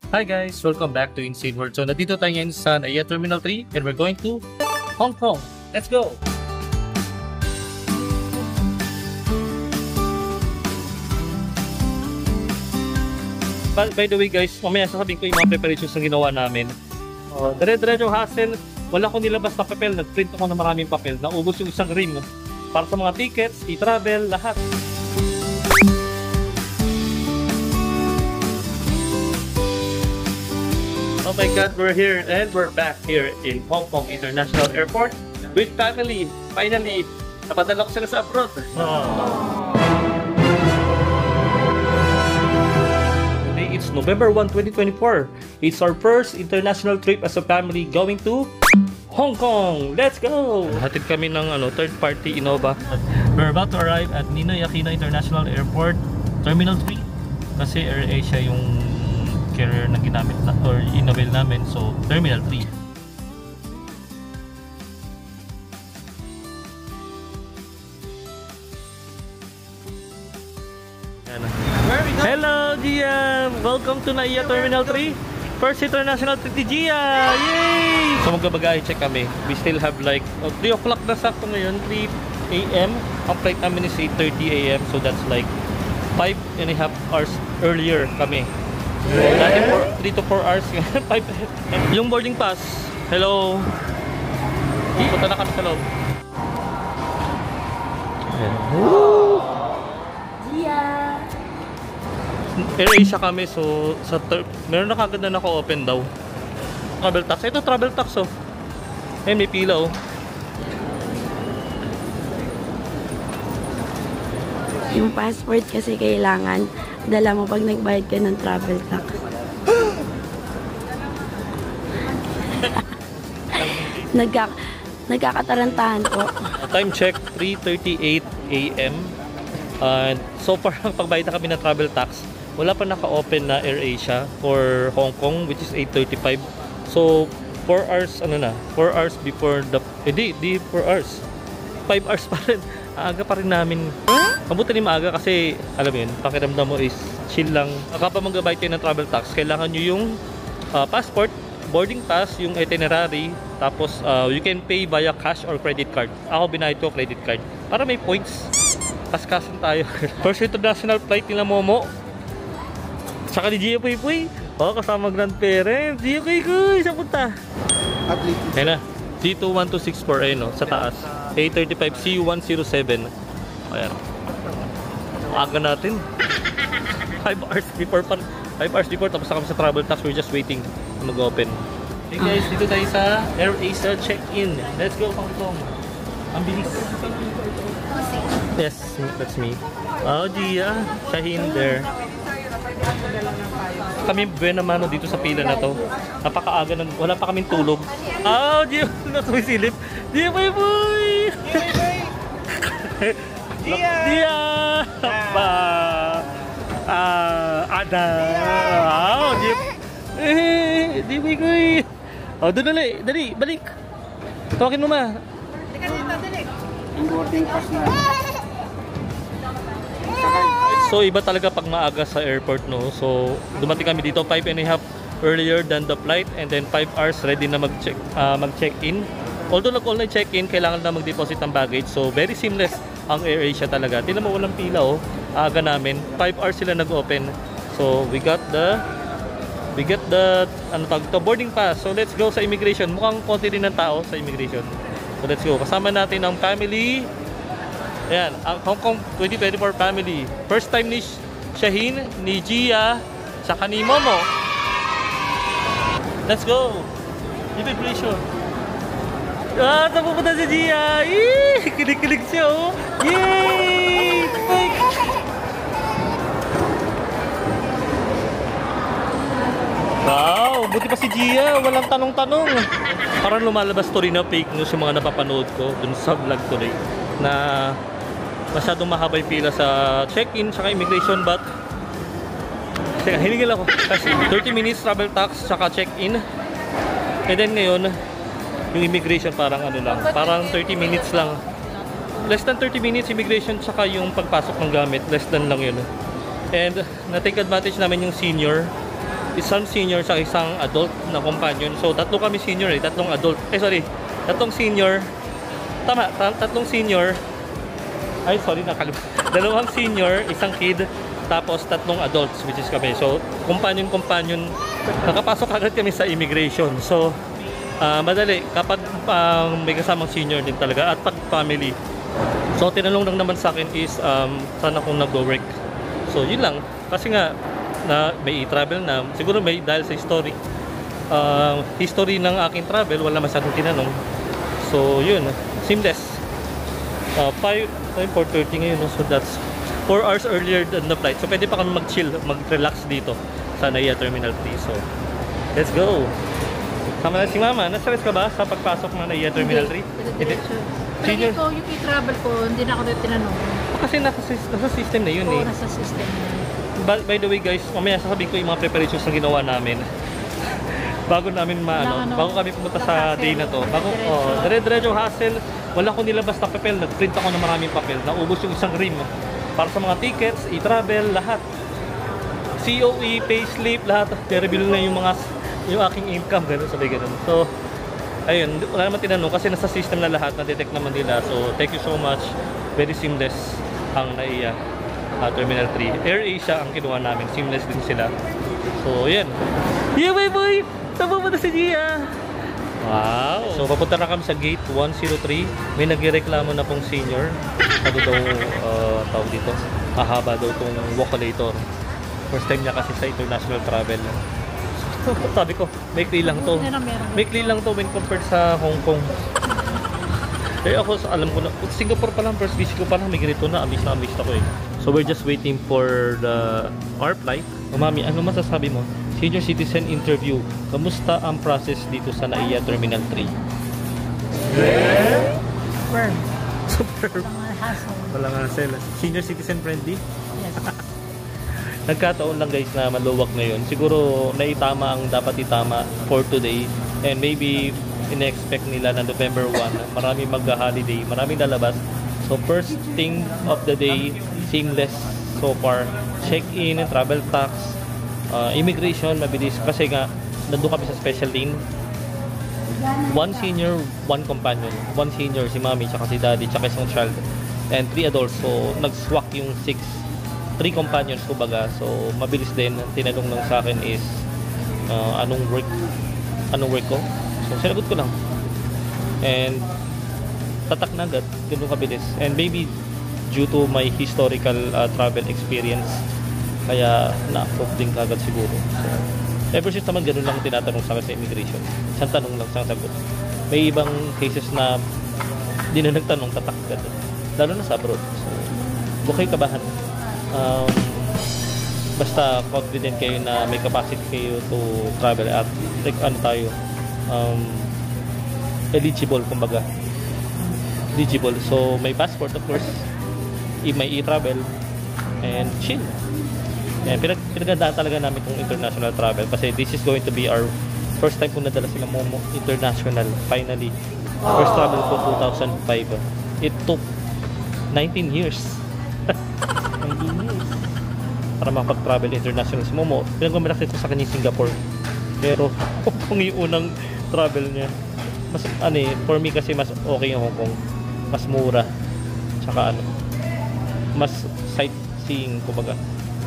Hi guys! Welcome back to Insane World. So, nandito tayo ngayon sa Naiya Terminal 3 and we're going to Hong Kong. Let's go! By the way guys, mamaya sasabihin ko yung mga preparations na ginawa namin. Dire-diretso hassle. Wala akong nilabas na papel. Nag-print ako ng maraming papel. Naubos yung isang ring para sa mga tickets, i-travel, lahat. Oh my God, we're here and we're back here in Hong Kong International Airport with family. Finally, napadala ko sila sa abroad. Today it's November 1, 2024. It's our first international trip as a family going to Hong Kong. Let's go! Hatid kami ng third-party Innova. We're about to arrive at Ninoy Aquino International Airport, Terminal 3. Kasi AirAsia yung carrier na ginamit na or in-avail namin, so Terminal 3. Hello Gia! Welcome to Naiya Terminal 3. First international trip ni Gia! Yay! So magbabagahe check kami. We still have like 3 o'clock na sakto ngayon, 3 AM. Ang flight namin is 8:30 AM, so that's like 5.5 hours earlier kami. Dati 3 to 4 hours. 5. Yung boarding pass. Hello. Punta na kami sa loob. Gia! AirAsia kami, so meron na kagad na naka-open daw. Travel tax. Ito travel tax oh. May pila oh. Yung passport kasi kailangan dala mo pag nagbayad ka ng travel tax. Nagkakatarantahan po. Time check 3:38 AM. And so far ang pagbayad na kami ng travel tax, wala pa naka-open na AirAsia for Hong Kong, which is 8:35. So 4 hours 4 hours before the di 4 hours. 5 hours pa rin. Aga pa rin namin. Mabuti ni maaga kasi alam mo yun, pakiramdam mo is chill lang. Kapag magbabayad kayo ng travel tax, kailangan nyo yung passport, boarding pass, yung itinerary, tapos you can pay via cash or credit card. Ako binayad ko credit card para may points. Kaskasin tayo. First international flight nila Momo. Tsaka ni Gia Puy Puy. Kasama grandparents. Gia Puy Puy, saan punta? Ayun na. C21264 ayun sa taas. A35 C107. Ayan. Aga natin. 5 hours before 5 hours before tapos na kami sa travel tax. We're just waiting na mag-open. Hey guys, dito tayo sa AirAsia check-in. Let's go Hong Kong. Ang bilis. Yes, that's me. Oh, Gia. Shaheen there. Kami buena mano dito sa pila na to. Napakaaga na. Wala pa kaming tulog. Oh, Gia. Nasumisilip. Gia, boy, boy! Gia! Gia! Pa! Ada! Wow! Gia! Di boy, boy! Oh, doon dali. Dali, balik. Tawagin mo ma. Teka dito, dali. So iba talaga pag maaga sa airport no. So dumating kami dito 5.5 earlier than the flight and then 5 hours ready na mag-check-in. Although nag-online check-in, kailangan na mag-deposit ng baggage. So very seamless ang AirAsia talaga. Tingnan mo walang pila oh. Aga namin. 5 hours sila nag-open. So we got the boarding pass. So let's go sa immigration. Mukhang konti din ng tao sa immigration. So let's go. Kasama natin ang family. Ayan, ang Hong Kong 2024 family. First time ni Shaheen, ni Gia, saka ni Momo. Let's go! Immigration. Saan pupunta si Gia? Yee! Kilig-kilig siya oh! Yay! Wow! Buti pa si Gia. Walang tanong-tanong. Parang lumalabas to rin na fake news yung mga napapanood ko dun sa vlog today na masyadong mahaba yung pila sa check-in saka immigration, but teka, hinigil ako kasi 30 minutes travel tax saka check-in and then ngayon yung immigration parang parang 30 minutes lang, less than 30 minutes immigration saka yung pagpasok ng gamit, less than lang yun. And na-take advantage namin yung senior isang senior sa isang adult na companion. So tatlo kami senior tatlong adult. Tatlong senior. Tama, tatlong senior. Ay, sorry, nakalimutan. Dalawang senior, isang kid, tapos tatlong adults, which is kami. So, companion, nakapasok agad kami sa immigration. So, madali kapag may kasamang senior din talaga at pag family. So, tinanong lang naman sa akin is saan akong nag-work. So, yun lang. Kasi nga, na may i-travel na, siguro may dahil sa history ng aking travel, wala masyadong tinanong. So, yun. Seamless. 4:30 ngayon, so that's 4 hours earlier than the flight. So pwede pa kami mag-chill, mag-relax dito sa NAIA Terminal 3. So let's go. Sama na si Mama. Na-stress ka ba sa pagpasok ng NAIA Terminal 3? Hindi. Senior ko, yung i-travel ko, hindi na ako tinanong. Kasi nasa system na yun. Oo, nasa system na. By the way guys, mamaya sasabihin ko yung mga preparations na ginawa namin. Bago kami pumunta sa day na to. Dire-diretso hassle. Wala ko nilabas na papel. Nag-print ako ng maraming papel. Naubos yung isang rim. Para sa mga tickets, i-travel, lahat. COE, payslip, lahat. I-reveal na yung aking income. Sabi ganun. So, ayun. Wala naman tinanong kasi nasa system na lahat. Na-detect naman nila. So, thank you so much. Very seamless ang NAIA Terminal 3. AirAsia ang kinuha namin. Seamless din sila. So, yan. Yeah, boy! Saan pupunta si Gia? Wow! So, papunta na kami sa gate 103. May nagreklamo na pong senior. Ano daw tawag dito? Mahaba daw itong walkalator. First time niya kasi sa international travel. So, sabi ko, maikli lang to. Maikli lang to when compared sa Hong Kong. Eh ako, alam ko na, Singapore pa lang, first visit ko pa lang, may ganito na, amaze ako eh. So, we're just waiting for our flight. Mami, ano masasabi mo? Senior citizen interview. Kamusta ang process dito sa NAIA Terminal 3? Firm. Super. Walang hassle. Senior citizen friendly? Yes. Nagkataon lang guys na maluwag ngayon. Siguro naitama ang dapat itama for today. And maybe in-expect nila na November 1, marami mag-holiday, maraming lalabas. So first thing of the day, seamless so far. Check-in, travel tax, immigration, mabilis kasi nga nandun kami sa special lane. One senior, one companion. One senior, si Mami, tsaka si Daddy, tsaka isang child. And 3 adults. So nag-swak yung 3 companions kumbaga. So mabilis din. Tinanong lang sa akin is anong work ko. So sinagot ko lang. And tatak na agad. Ganun kabilis. And maybe due to my historical travel experience, kaya na-approve din kagad siguro. So, ever since naman ganun lang tinatanong sa akin sa immigration. Isang tanong lang, isang sagot. May ibang cases na di na nagtanong, tatak agad. Lalo na sa abroad. So, huwag kayo kabahan. Basta confident kayo na may capacity kayo to travel at like eligible kumbaga. Eligible. So, may passport of course. May e-travel and chill. Yan, pinagandaan talaga namin itong international travel kasi this is going to be our first time kung nadala sila Momo international. Finally, first travel ko 2005. It took 19 years. 19 years para makapag-travel international si Momo. Pinagmamalaki ko sa kanya Singapore. Pero kung yung unang travel niya, mas for me kasi mas okay yung Hong Kong. Mas mura. Tsaka mas sightseeing kumbaga.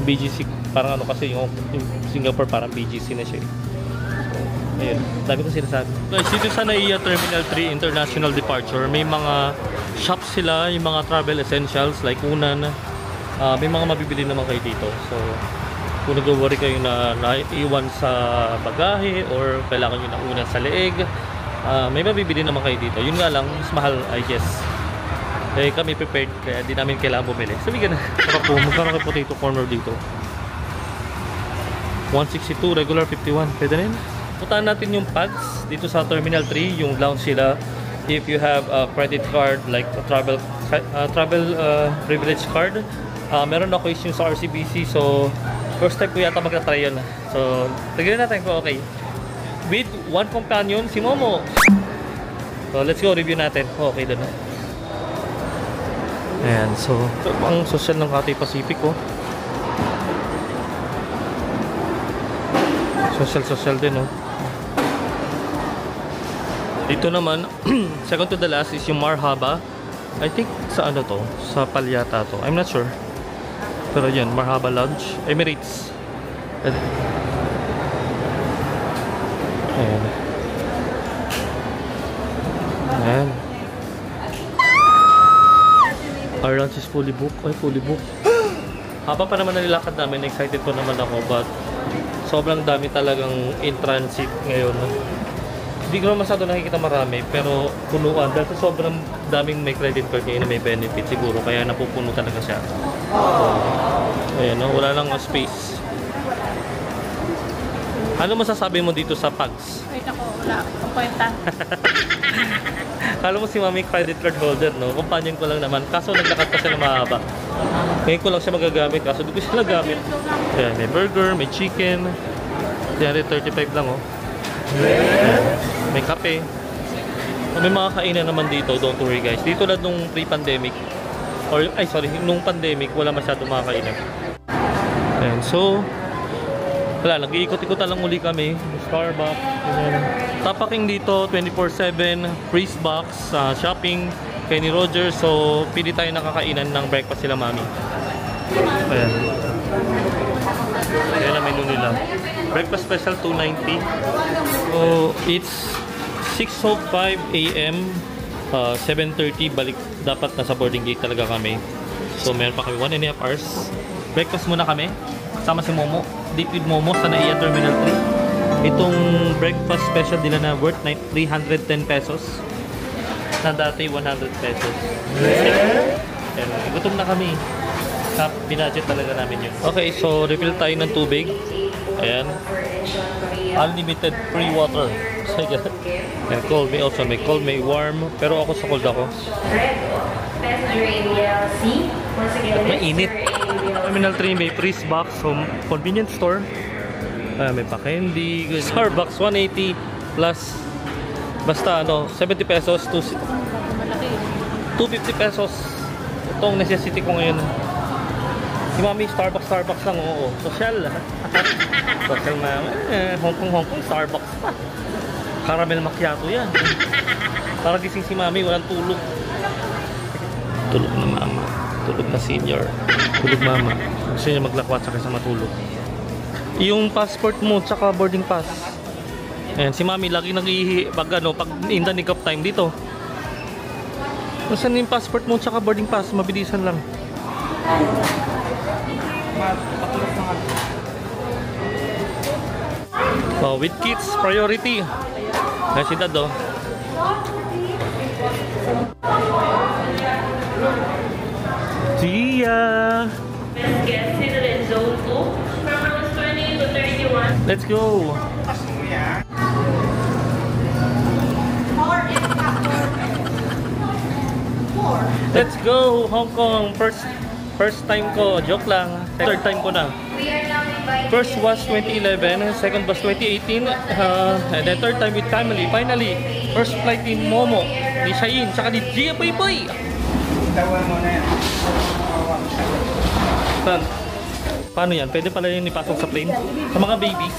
BGC parang kasi yung Singapore parang BGC na siya. So, ayun, dami ko sinasabi. Guys, dito sa NAIA Terminal 3 International Departure, may mga shops sila, yung mga travel essentials like unan. May mga mabibili naman kayo dito. So, kung nag-worry kayo na naiwan sa bagahe or kailangan nyo na unan sa leeg, may mabibili naman kayo dito. Yun nga lang, mas mahal I guess. Eh kami prepared kaya di namin kailangan bumili. Sabi ka na. Saka po, magkaroon kayo potato corner dito. 162, regular 51. Pwede rin. Puntahan natin yung pads dito sa Terminal 3, yung lounge sila. If you have a credit card like a travel privilege card, meron ako issue sa RCBC. So, first time ko yata magta-try yun. So, tignan natin kung okay. With one companion, si Momo. So, let's go review natin. Okay doon na. Ayan, so ang social ng Cathay Pacific oh. Social din, no? Dito naman, second to the last is yung Marhaba. I think sa ano to? Sa Palyata to. I'm not sure. Pero yan, Marhaba Lounge. Emirates. Ayan. Ayan. Our lunch is fully booked. Ay, fully booked. Haba pa naman nilakad namin. Excited po naman ako. But sobrang dami talagang in transit ngayon. Hindi ko naman masyado nakikita marami. Pero punuan. Dahil sa sobrang daming may credit card ngayon na may benefit siguro. Kaya napupuno talaga siya. So, ayan, no? Wala lang space. Ano masasabi mo dito sa Pags? Wait ako, wala akong kwenta. Kala mo si Mami credit card holder, no? Companion ko lang naman. Kaso naglakad pa siya na mahaba. Ngayon ko lang siya magagamit. Kaso di ko siya nagamit. Ayan, may burger, may chicken. 335 lang, oh. Ayan, may kape. May mga kainan naman dito, don't worry guys. Dito lang nung pre-pandemic. Or, ay sorry, nung pandemic, wala masyadong mga kainan. Ayan, so wala, nag-iikot-ikutan lang uli kami. Starbucks, tapaking dito 24/7, freeze box, shopping, Kenny Rogers. So pili tayo nakakainan ng breakfast sila Mami. Ayan. Ayan ang menu nila. Breakfast special 290. So it's 6:05 AM, 7:30 balik. Dapat nasa boarding gate talaga kami. So meron pa kami 1.5 hours. Breakfast muna kami. Kasama si Momo. Date with Momo sa NAIA Terminal 3. Itong breakfast special nila na worth 310 pesos. Na dati 100 pesos. And gutom na kami. Binudget talaga namin yun. Okay, so refill tayo ng tubig. Ayan. Unlimited free water. And cold, may option. May cold, may warm. Pero ako sa cold ako. At mainit. Terminal 3 may freeze box, home convenience store. May pa-candy. Starbucks 180 plus basta ano 70 pesos to 250 pesos. Itong necessity ko ngayon. Si Mami Starbucks lang, oo. Social. Social na Hong Kong Starbucks pa. Caramel macchiato yan. Para gising si Mami, walang tulog. Tulog na Mama. Tulog na senior. Tulog Mama. Gusto niya maglakwat sa kaysa matulog. Yung passport mo tsaka boarding pass. Ayan, si Mami lagi nag-ihi pag in the nick of time dito. Nasaan yung passport mo tsaka boarding pass? Mabilisan lang. Oh, with kids, priority. Ayan si Dad, oh. Gia! Best guest seated in zone 2 from rows 20 to 31. Let's go! Let's go! Hong Kong! First time ko. Joke lang. Third time ko na. First was 2011, second was 2018, and then third time with family. Finally, first flight ni Momo, ni Shayin, tsaka ni Gia Boy Boy! Paano yan? Pwede pala yung ipasok sa plane? Sa mga babies,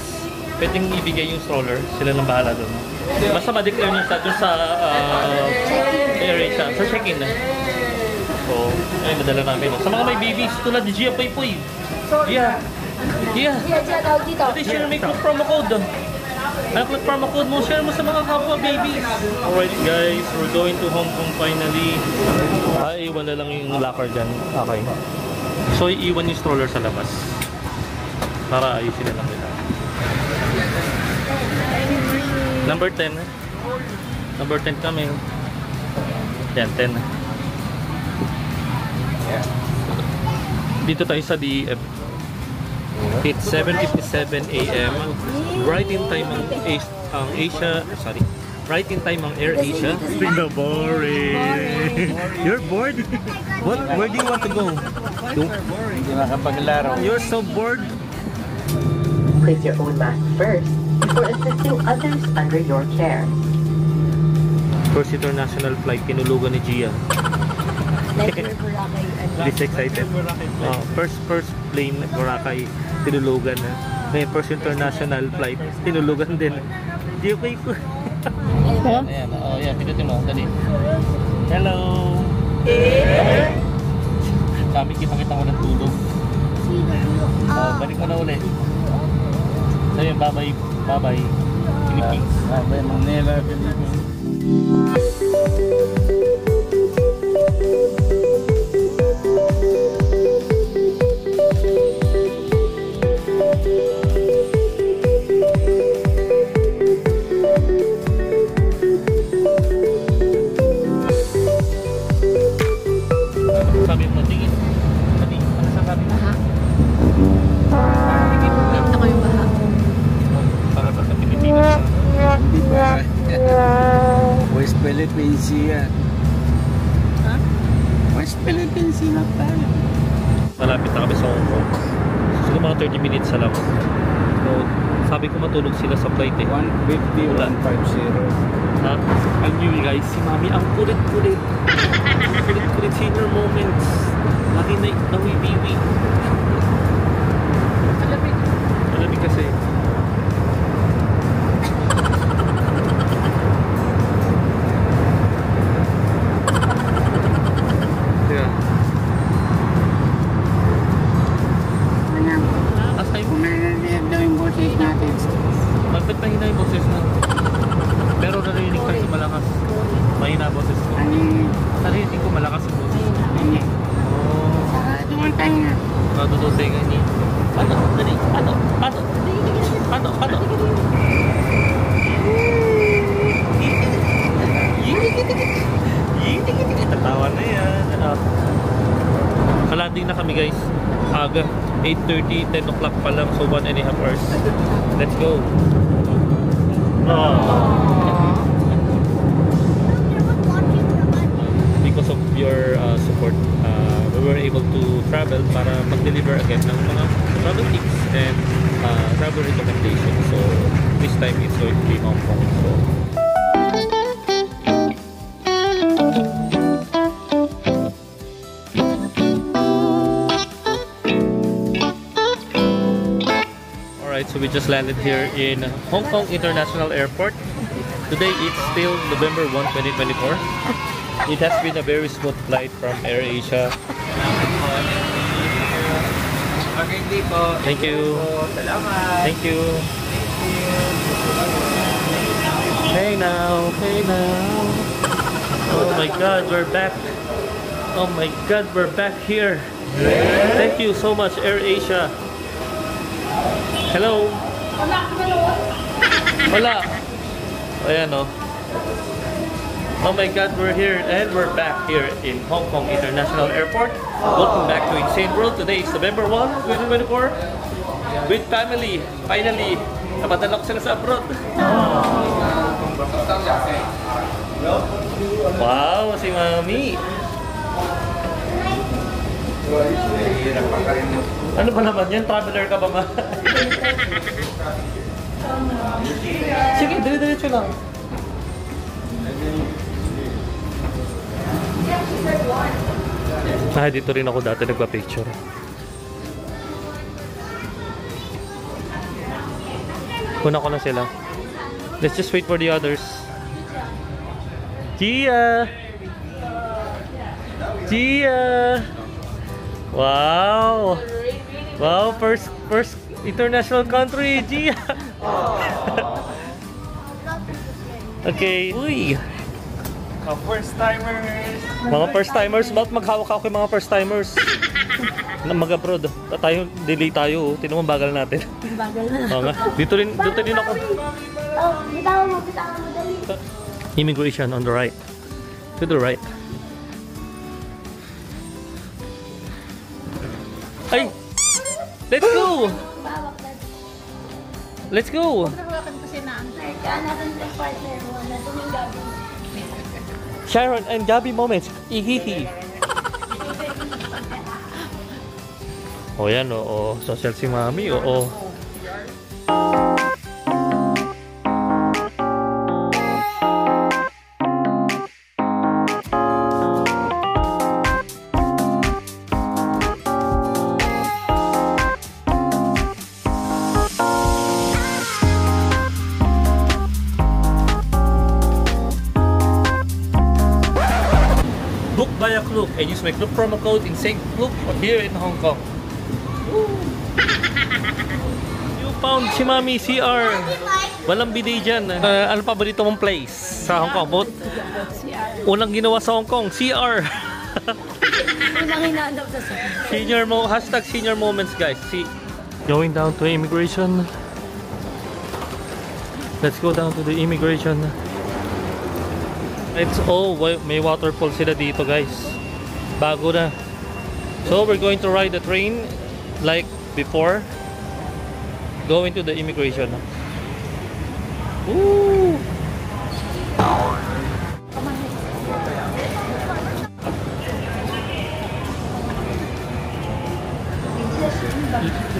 pwedeng ibigay yung stroller. Sila nang bahala doon. Basta ma-declare nyo doon sa area, sa check-in. So, ayun, nadala namin. Sa mga may babies, tulad ni Gia Boy Boy. Gia! Pwede share may code promo code. Ano code promo code mo? Share mo sa mga kapwa babies. Alright guys, we're going to Hong Kong finally. Iwan na lang yung locker dyan. Okay. So, iiwan yung stroller sa labas. Para ayusin na lang nila. Number 10. Number 10 kami. Yan, 10. Dito tayo sa DEF. It's 7:57 AM. Right in time ang Asia. Sorry. Right in time ang Air Asia. Boring. You're bored? Where do you want to go? You're so bored. Place your own mask first before assisting others under your care. First international flight, kinulugan ni Gia. Like your Boracay. This excited. First plane, Boracay. tinulugan na. May first international flight, tinulugan din. Di okay ko. Ayan, oh yeah, pinutin mo, dali. Hello! Kami, kita ko ng tulog. Balik mo na ulit. Sabi yung bye-bye, Philippines. Bye-bye, Manila, Philippines. Sabi mo, tingin. Sabi, ano sa sabi mo? Nakita ko yung baha. Para ba sa Pilipinas? Di ba? West Philippines Sea. Ha? West Philippines Sea na tayo. Malapit na kami sa Hong Kong. Siguro mga 30 minutes na lang. So, sabi ko matulog sila sa flight eh. 150, 150. Ha? I knew you guys, si Mami ang kulit-kulit. Kulit-kulit senior moments. Lagi na nawiwiwi. Malamig. Malamig kasi. Yeah. Asay mo. Kumalaliyad daw yung boses natin. Bakit mahina yung boses mo? Pero narinig ka sa malakas. Mahina ang boses ko. Narinig ko malakas ang boses ko. Oh. Dumatay na. Matututay nga niya. Pato, dali, pato, pato. Pato, pato. Tatawa na yan. Kalanding na kami guys. Aga. 8:30, 10 o'clock pa lang. So 1.5 hours. Let's go. Because of your support, we were able to travel para mag-deliver again ng mga travel tips and travel recommendations. So this time it's going to be Hong Kong. So alright, so we just landed here in Hong Kong International Airport. Today it's still November 1, 2024. It has been a very smooth flight from AirAsia. Thank you. Thank you. Hey now, hey now. Oh my God, we're back. Oh my God, we're back here. Thank you so much, AirAsia. Hello. Wala. Ayan o. Oh my God, we're here and we're back here in Hong Kong International Airport. Welcome back to Insane World. Today is November 1, 2024. With family. Finally, napadala ko sila sa abroad. Wow, si Mami. Ano ba naman yan? Traveler ka ba ma? Sige, dire-diretso lang. Dito rin ako dati nagpa-picture. Kuna ko na sila. Let's just wait for the others. Gia! Gia! Wow! Wow, first international country, Gia! Okay. Uy! Mga first-timers! Mga first-timers, ba't maghawak-hawak yung mga first-timers? Na mag-abroad. Delay tayo. Tinan mo, bagal natin. Bagal na. Oo nga. Dito rin ako. Oh, bitaw mo, dali. Immigration on the right. To the right. Ay! Let's go! Let's go! Nahawakan kasi na ang Natin yung partner mo na tuminggabi. Sharon and Gabby moments. Ihihi. O yan, oo. Social si Mami, oo. Klook and use my Klook promo code in St. Klook here in Hong Kong. You found si Mami CR. Walang bidet dyan. Ano pa ba dito mong place sa Hong Kong? Unang ginawa sa Hong Kong, CR. Unang hinahanap sa Hashtag senior moments, guys. See, going down to immigration. Let's go down to the immigration. It's may waterfall sila dito, guys. Bago na. So we're going to ride the train like before. Going to the immigration. Ooh.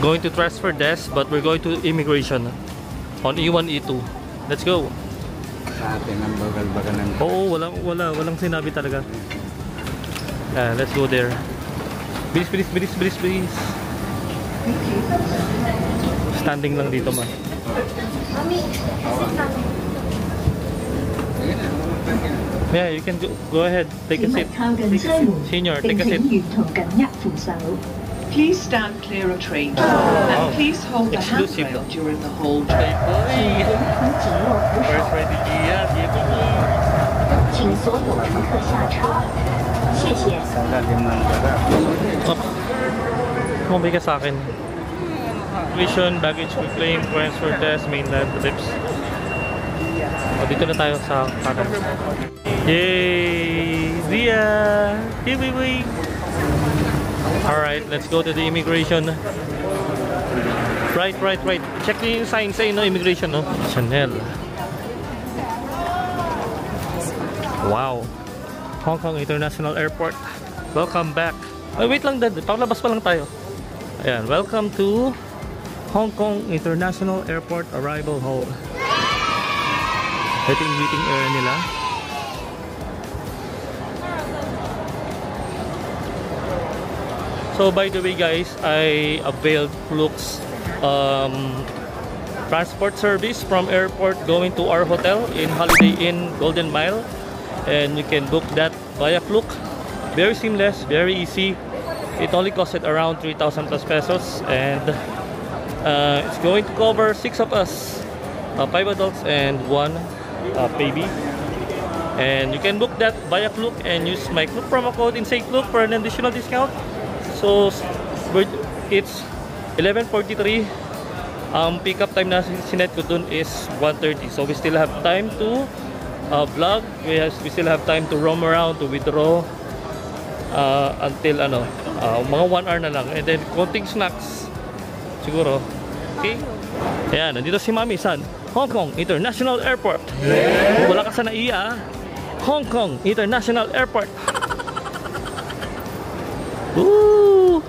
Going to transfer desk, but we're going to immigration on E1, E2. Let's go. Sa atin ang bagal-bagal ng... Oo, walang sinabi talaga. Let's go there. Bilis. Standing lang dito, man. Yeah, you can go ahead. Take a seat. Senior, take a seat. Please stand clear of train and please hold the Exclusive. handrail during the whole journey. First ready, yeah. 请所有乘客下车，谢谢。 Kumabay ka sa akin. Vision, baggage reclaim, transfer desk, mainland trips. Dito na tayo sa kanan. Yay! Zia! Yay! Alright, let's go to the immigration. Right. Check yung sign sa immigration, no? Chanel. Wow. Hong Kong International Airport. Welcome back. Ay, wait lang, Dad. Paglabas pa lang tayo. Ayan, welcome to Hong Kong International Airport Arrival Hall. Ito yung meeting area nila. So by the way, guys, I availed Klook's transport service from airport going to our hotel in Holiday Inn Golden Mile, and you can book that via Klook. Very seamless, very easy. It only costed around 3,000 plus pesos, and it's going to cover 6 of us, 5 adults and 1 baby. And you can book that via Klook and use my Klook promo code in St. Klook for an additional discount. So it's 11:43. Pick up time na sinet ko dun is 1:30. So we still have time to vlog. We still have time to roam around, to withdraw until mga 1 hour na lang. And then konting snacks siguro. Okay? Ayan, nandito si Mami San, Hong Kong International Airport. Wala ka sa naiya. Hong Kong International Airport. Woo!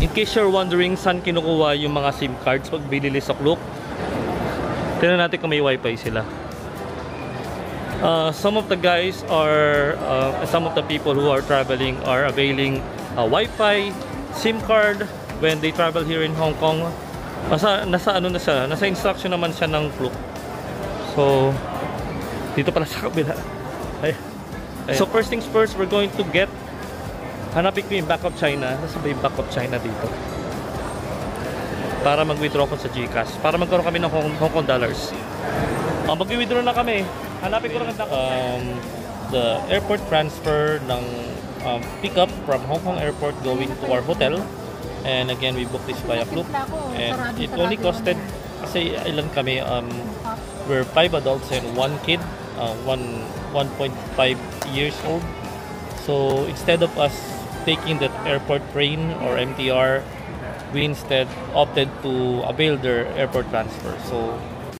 In case you're wondering saan kinukuha yung mga SIM cards pag binili sa Klook, tingnan natin kung may wifi sila. Some of the guys are, some of the people who are traveling are availing wifi, SIM card when they travel here in Hong Kong. Nasa instruction naman siya ng Klook. So, dito pala sa kabila. So first things first, we're going to get, hanapin ko yung backup China. Nasa ba yung backup China dito? Para mag-withdraw ko sa GCash. Para magkaroon kami ng Hong Kong dollars. Mag-withdraw na kami. Hanapin ko lang the airport transfer ng pick up from Hong Kong Airport going to our hotel. And again, we booked this via Klook, and it only costed, kasi ilan kami, we're 5 adults and 1 kid, 1.5 years old. So instead of us taking the airport train or MTR, we instead opted to avail their airport transfer. So